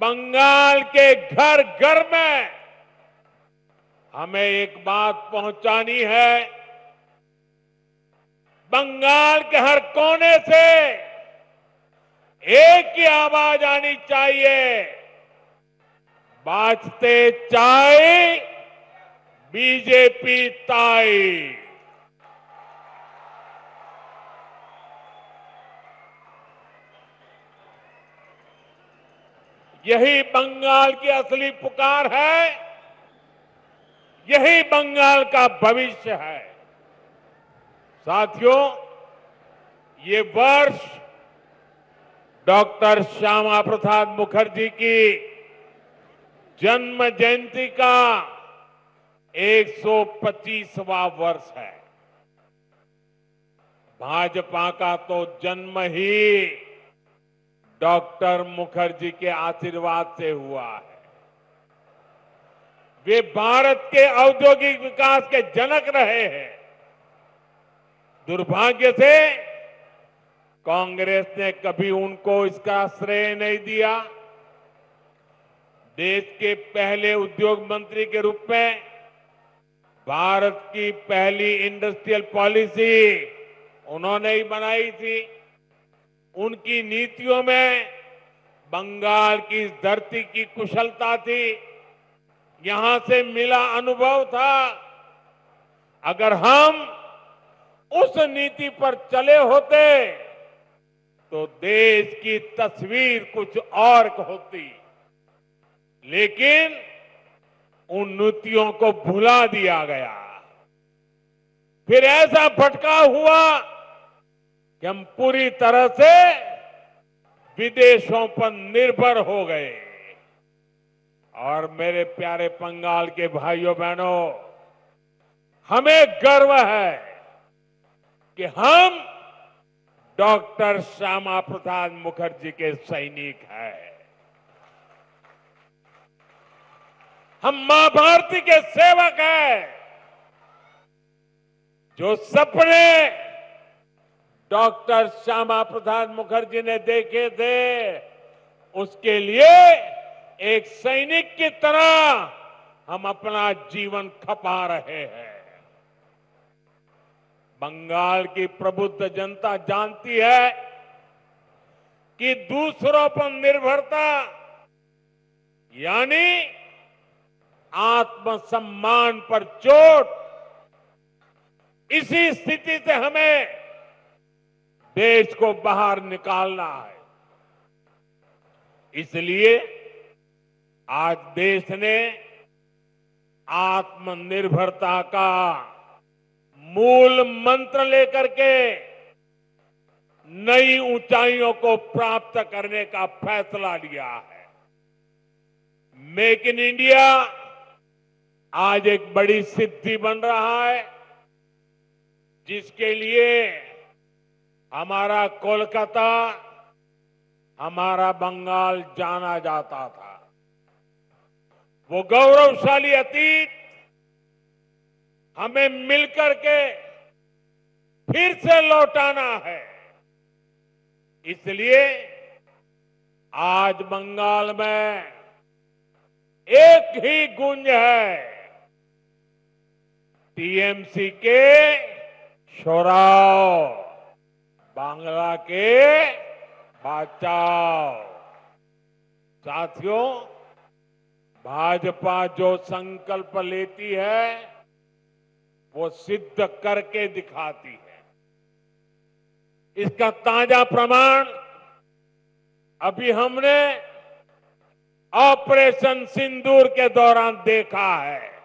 बंगाल के घर घर में हमें एक बात पहुंचानी है। बंगाल के हर कोने से एक ही आवाज आनी चाहिए, बाजते चाय बीजेपी ताई। यही बंगाल की असली पुकार है, यही बंगाल का भविष्य है। साथियों, ये वर्ष डॉक्टर श्यामा प्रसाद मुखर्जी की जन्म जयंती का 125वां वर्ष है। भाजपा का तो जन्म ही डॉक्टर मुखर्जी के आशीर्वाद से हुआ है। वे भारत के औद्योगिक विकास के जनक रहे हैं। दुर्भाग्य से कांग्रेस ने कभी उनको इसका श्रेय नहीं दिया। देश के पहले उद्योग मंत्री के रूप में भारत की पहली इंडस्ट्रियल पॉलिसी उन्होंने ही बनाई थी। उनकी नीतियों में बंगाल की इस धरती की कुशलता थी, यहां से मिला अनुभव था। अगर हम उस नीति पर चले होते तो देश की तस्वीर कुछ और होती, लेकिन उन नीतियों को भुला दिया गया। फिर ऐसा भटकाव हुआ कि हम पूरी तरह से विदेशों पर निर्भर हो गए। और मेरे प्यारे बंगाल के भाइयों बहनों, हमें गर्व है कि हम डॉक्टर श्यामा प्रसाद मुखर्जी के सैनिक हैं। हम मां भारती के सेवक हैं। जो सपने डॉक्टर श्यामा प्रसाद मुखर्जी ने देखे थे, उसके लिए एक सैनिक की तरह हम अपना जीवन खपा रहे हैं। बंगाल की प्रबुद्ध जनता जानती है कि दूसरों पर निर्भरता यानी आत्मसम्मान पर चोट, इसी स्थिति से हमें देश को बाहर निकालना है। इसलिए आज देश ने आत्मनिर्भरता का मूल मंत्र लेकर के नई ऊंचाइयों को प्राप्त करने का फैसला लिया है। मेक इन इंडिया आज एक बड़ी सिद्धि बन रहा है, जिसके लिए हमारा कोलकाता, हमारा बंगाल जाना जाता था। वो गौरवशाली अतीत हमें मिलकर के फिर से लौटाना है। इसलिए आज बंगाल में एक ही गूंज है, टीएमसी के शोराव, बांग्ला के बचाओ। साथियों, भाजपा जो संकल्प लेती है वो सिद्ध करके दिखाती है। इसका ताजा प्रमाण अभी हमने ऑपरेशन सिंदूर के दौरान देखा है।